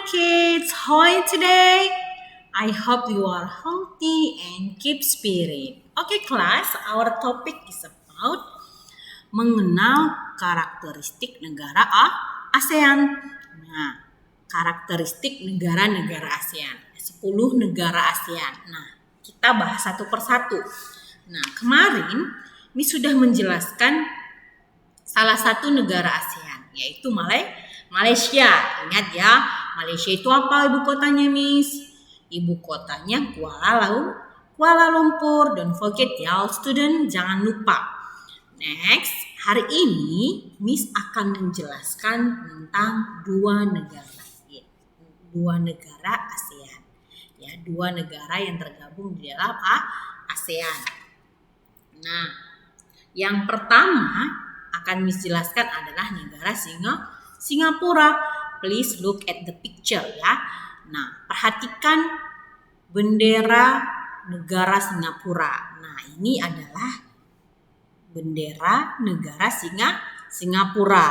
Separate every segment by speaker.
Speaker 1: kids, how are you today? I hope you are healthy and keep spirit. Okay class, our topic is about mengenal karakteristik negara ASEAN. Nah, karakteristik negara-negara ASEAN. 10 negara ASEAN. Nah, kita bahas satu persatu. Nah, kemarin Miss sudah menjelaskan salah satu negara ASEAN, yaitu Malaysia. Ingat ya, Malaysia itu apa ibu kotanya, Miss? Ibu kotanya Kuala Lumpur. Don't forget ya, student, jangan lupa. Next, hari ini Miss akan menjelaskan tentang dua negara ASEAN. Ya, dua negara yang tergabung di dalam ASEAN. Nah, yang pertama akan Miss jelaskan adalah negara Singapura. Please look at the picture ya. Nah, perhatikan bendera negara Singapura. Nah, ini adalah bendera negara Singapura.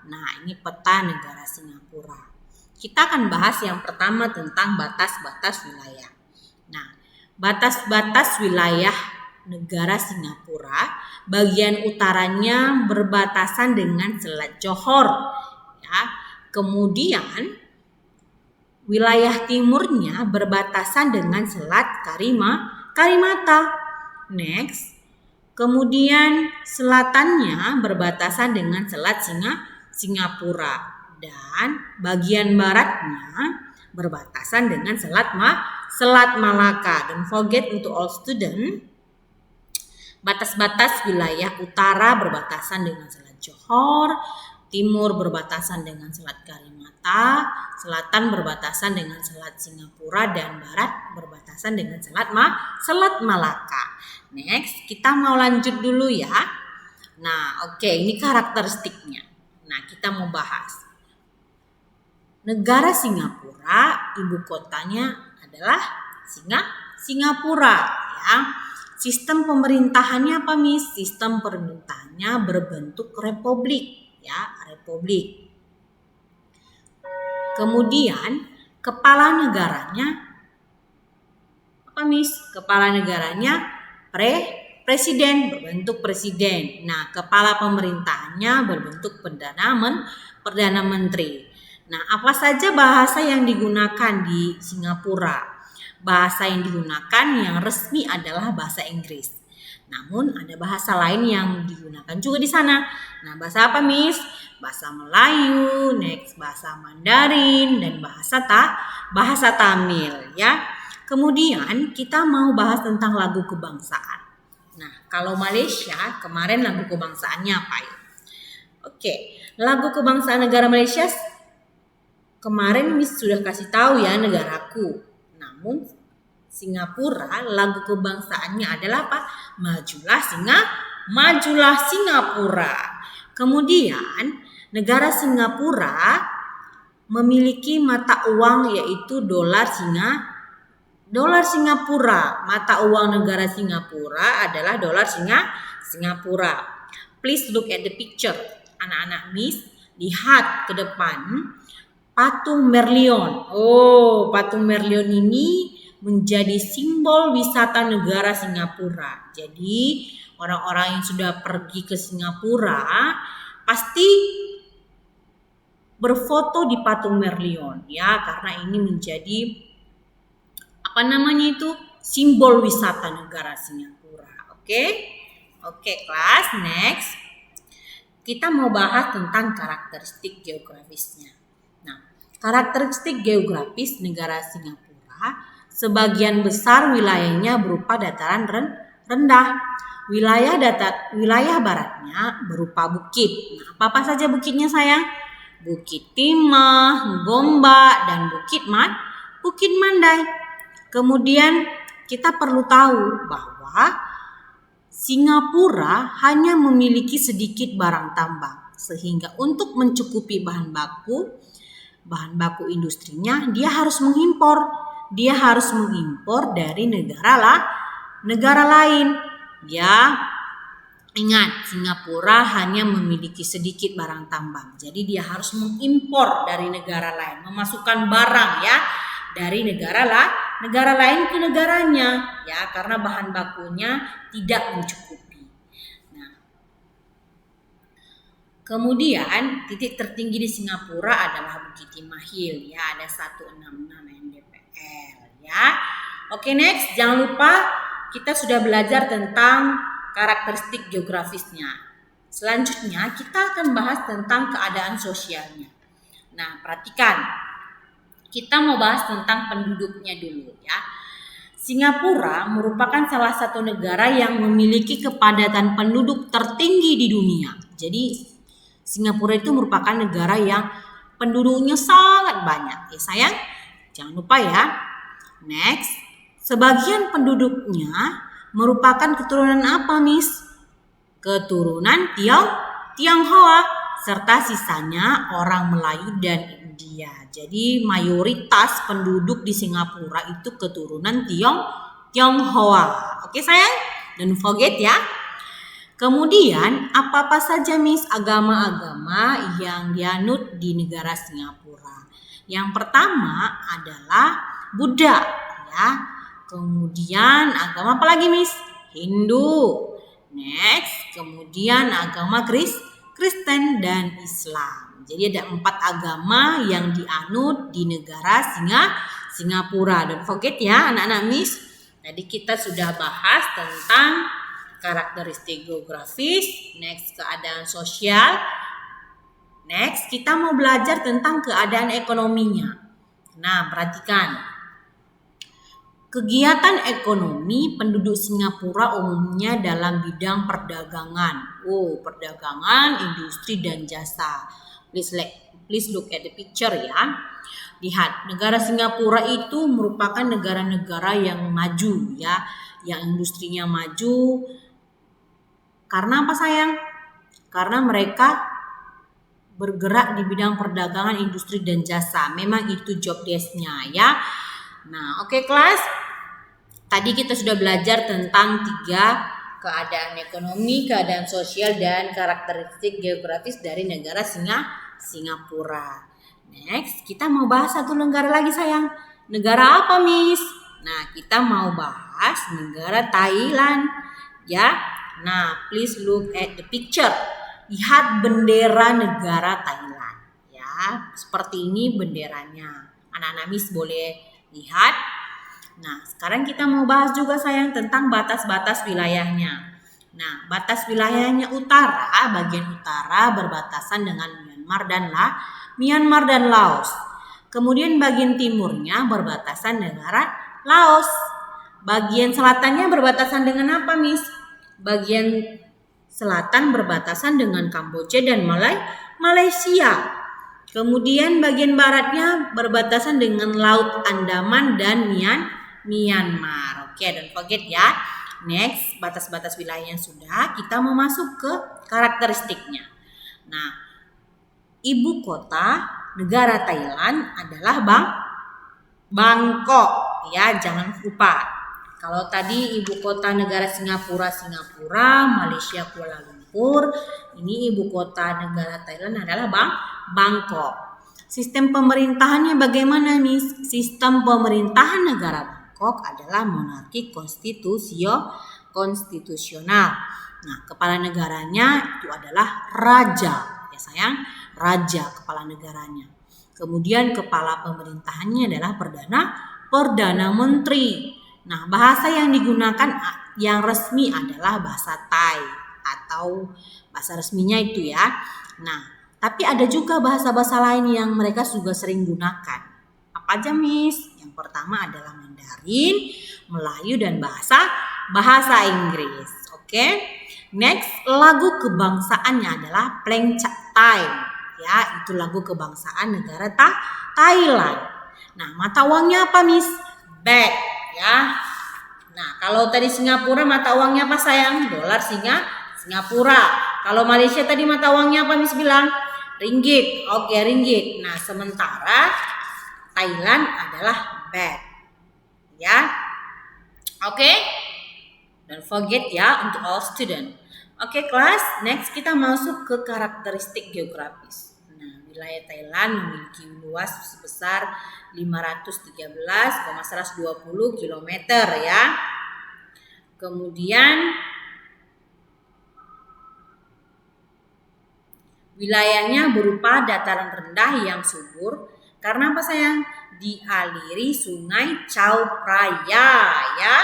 Speaker 1: Nah, ini peta negara Singapura. Kita akan bahas yang pertama tentang batas-batas wilayah. Nah, batas-batas wilayah negara Singapura, bagian utaranya berbatasan dengan Selat Johor, ya. Kemudian wilayah timurnya berbatasan dengan Selat Karimata. Next, kemudian selatannya berbatasan dengan Selat Singapura dan bagian baratnya berbatasan dengan Selat Malaka. Don't forget untuk all student. Batas-batas wilayah utara berbatasan dengan Selat Johor, timur berbatasan dengan Selat Karimata, selatan berbatasan dengan Selat Singapura, dan barat berbatasan dengan Selat Malaka. Next, kita mau lanjut dulu ya. Nah, oke, ini karakteristiknya. Nah, kita mau bahas. Negara Singapura, ibu kotanya adalah Singapura ya. Sistem pemerintahannya apa, Miss? Sistem pemerintahannya berbentuk republik, ya, republik. Kemudian kepala negaranya apa, Miss? Kepala negaranya presiden, berbentuk presiden. Nah, kepala pemerintahannya berbentuk perdana menteri. Nah, apa saja bahasa yang digunakan di Singapura? Bahasa yang digunakan yang resmi adalah bahasa Inggris. Namun ada bahasa lain yang digunakan juga di sana. Nah, bahasa apa, Miss? Bahasa Melayu, next bahasa Mandarin, dan bahasa Tamil ya. Kemudian kita mau bahas tentang lagu kebangsaan. Nah, kalau Malaysia kemarin lagu kebangsaannya apa ya? Oke, lagu kebangsaan negara Malaysia kemarin Miss sudah kasih tahu ya, negaraku. Namun Singapura lagu kebangsaannya adalah apa? Majulah Singapura. Kemudian negara Singapura memiliki mata uang yaitu dolar Singapura. Mata uang negara Singapura adalah dolar Singapura. Please look at the picture. Anak-anak Miss, lihat ke depan. Patung Merlion. Oh, patung Merlion ini menjadi simbol wisata negara Singapura. Jadi, orang-orang yang sudah pergi ke Singapura pasti berfoto di patung Merlion ya, karena ini menjadi simbol wisata negara Singapura. Oke, kelas, next. Kita mau bahas tentang karakteristik geografisnya. Karakteristik geografis negara Singapura, sebagian besar wilayahnya berupa dataran rendah. Wilayah baratnya berupa bukit. Nah, apa saja bukitnya sayang? Bukit Timah, Gombak, dan Bukit Mandai. Kemudian kita perlu tahu bahwa Singapura hanya memiliki sedikit barang tambang, sehingga untuk mencukupi bahan baku industrinya dia harus mengimpor dari negara lain ya. Ingat, Singapura hanya memiliki sedikit barang tambang. Jadi dia harus mengimpor dari negara lain, memasukkan barang ya dari negara lain ke negaranya ya, karena bahan bakunya tidak mencukupi. Nah, kemudian titik tertinggi di Singapura adalah Bukit Timah Hill ya, ada 166 mdpl ya. Oke, next, jangan lupa kita sudah belajar tentang karakteristik geografisnya. Selanjutnya kita akan bahas tentang keadaan sosialnya. Nah, perhatikan. Kita mau bahas tentang penduduknya dulu ya. Singapura merupakan salah satu negara yang memiliki kepadatan penduduk tertinggi di dunia. Jadi Singapura itu merupakan negara yang penduduknya sangat banyak. Ya sayang, jangan lupa ya. Next, sebagian penduduknya merupakan keturunan apa, Miss? Keturunan Tionghoa serta sisanya orang Melayu dan India. Jadi mayoritas penduduk di Singapura itu keturunan Tionghoa. Oke sayang? Don't forget ya. Kemudian apa-apa saja Miss agama-agama yang dianut di negara Singapura? Yang pertama adalah Buddha ya. Kemudian agama apa lagi Miss? Hindu. Next, kemudian agama Kristen dan Islam. Jadi ada 4 agama yang dianut di negara Singapura. Don't forget ya anak-anak Miss. Tadi kita sudah bahas tentang karakteristik geografis. Next, keadaan sosial. Next, kita mau belajar tentang keadaan ekonominya. Nah, perhatikan. Kegiatan ekonomi penduduk Singapura umumnya dalam bidang perdagangan. Perdagangan, industri dan jasa. Please look at the picture ya. Lihat, negara Singapura itu merupakan negara-negara yang maju ya, yang industrinya maju. Karena apa sayang? Karena mereka bergerak di bidang perdagangan, industri dan jasa. Memang itu job desk-nya ya. Nah, oke kelas. Tadi kita sudah belajar tentang 3 keadaan ekonomi, keadaan sosial, dan karakteristik geografis dari negara Singapura. Next, kita mau bahas satu negara lagi sayang. Negara apa Miss? Nah, kita mau bahas negara Thailand ya. Nah, please look at the picture. Lihat bendera negara Thailand ya. Seperti ini benderanya. Anak-anak Miss boleh lihat. Nah, sekarang kita mau bahas juga sayang tentang batas-batas wilayahnya. Nah, batas wilayahnya utara, bagian utara berbatasan dengan Myanmar dan Laos. Kemudian bagian timurnya berbatasan negara Laos. Bagian selatannya berbatasan dengan apa, Miss? Bagian selatan berbatasan dengan Kamboja dan Malaysia. Kemudian bagian baratnya berbatasan dengan Laut Andaman dan Myanmar. Oke, don't forget ya. Next, batas-batas wilayahnya sudah. Kita mau masuk ke karakteristiknya. Nah, ibu kota negara Thailand adalah Bangkok. Ya, jangan lupa. Kalau tadi ibu kota negara Singapura, Malaysia Kuala Lumpur. Ini ibu kota negara Thailand adalah Bangkok. Sistem pemerintahannya bagaimana nih? Sistem pemerintahan negara Bangkok adalah monarki konstitusional. Nah, kepala negaranya itu adalah raja, ya sayang, raja kepala negaranya. Kemudian kepala pemerintahannya adalah perdana menteri. Nah, bahasa yang digunakan yang resmi adalah bahasa Thai atau bahasa resminya itu ya. Nah, tapi ada juga bahasa-bahasa lain yang mereka juga sering gunakan. Apa aja Miss? Yang pertama adalah Mandarin, Melayu, dan bahasa Inggris. Oke. Next, lagu kebangsaannya adalah Pleng Chat Thai. Ya, itu lagu kebangsaan negara Thailand. Nah, mata uangnya apa Miss? Baht ya. Nah, kalau tadi Singapura mata uangnya apa sayang? Dolar Singapura. Kalau Malaysia tadi mata uangnya apa Miss bilang? Ringgit. Oke, ringgit. Nah, sementara Thailand adalah baht. Ya. Oke. Don't forget ya untuk all student. Oke kelas, next kita masuk ke karakteristik geografis. Nah, wilayah Thailand memiliki luas sebesar 513,120 km ya. Kemudian wilayahnya berupa dataran rendah yang subur. Karena apa sayang? Dialiri sungai Chao Phraya ya.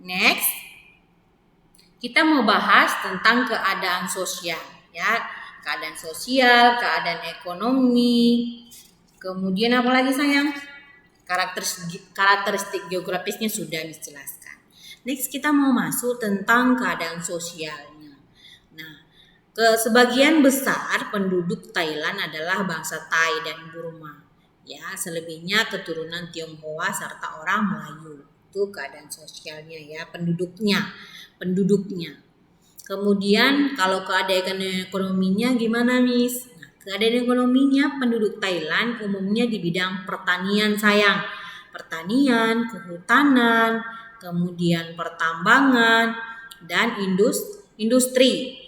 Speaker 1: Next, kita mau bahas tentang keadaan sosial ya. Keadaan sosial, keadaan ekonomi. Kemudian apa lagi sayang? Karakteristik geografisnya sudah dijelaskan. Next kita mau masuk tentang keadaan sosialnya. Nah, sebagian besar penduduk Thailand adalah bangsa Thai dan Burma. Ya, selebihnya keturunan Tionghoa serta orang Melayu. Itu keadaan sosialnya ya, penduduknya. Kemudian kalau keadaan ekonominya gimana, Miss? Nah, keadaan ekonominya penduduk Thailand umumnya di bidang pertanian sayang. Pertanian, kehutanan, kemudian pertambangan, dan industri.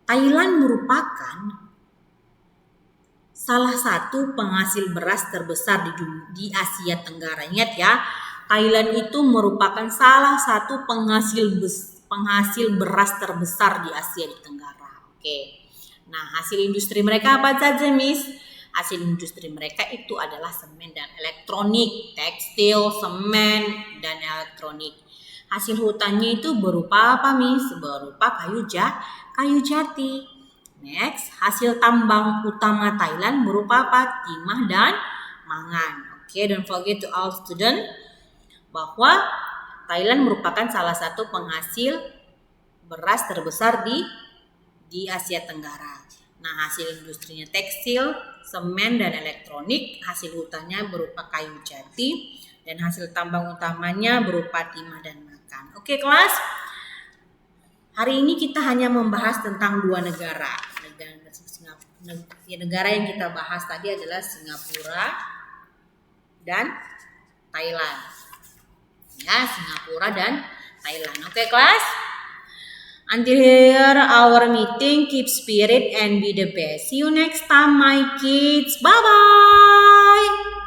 Speaker 1: Thailand merupakan salah satu penghasil beras terbesar di Asia Tenggara. Ingat ya, Thailand itu merupakan salah satu penghasil beras terbesar di Asia Tenggara. Oke. Nah, hasil industri mereka apa saja, Miss? Hasil industri mereka itu adalah semen dan elektronik, tekstil, semen, dan elektronik. Hasil hutannya itu berupa apa, Miss? Berupa kayu jati. Next, hasil tambang utama Thailand berupa apa? Timah dan mangan. Oke, don't forget to all student bahwa Thailand merupakan salah satu penghasil beras terbesar di Asia Tenggara. Nah, hasil industrinya tekstil, semen, dan elektronik. Hasil hutannya berupa kayu jati. Dan hasil tambang utamanya berupa timah dan mangan. Oke kelas, hari ini kita hanya membahas tentang dua negara. Negara yang kita bahas tadi adalah Singapura dan Thailand. Ya, Singapura dan Thailand. Oke kelas. Until here our meeting, keep spirit and be the best. See you next time my kids. Bye bye.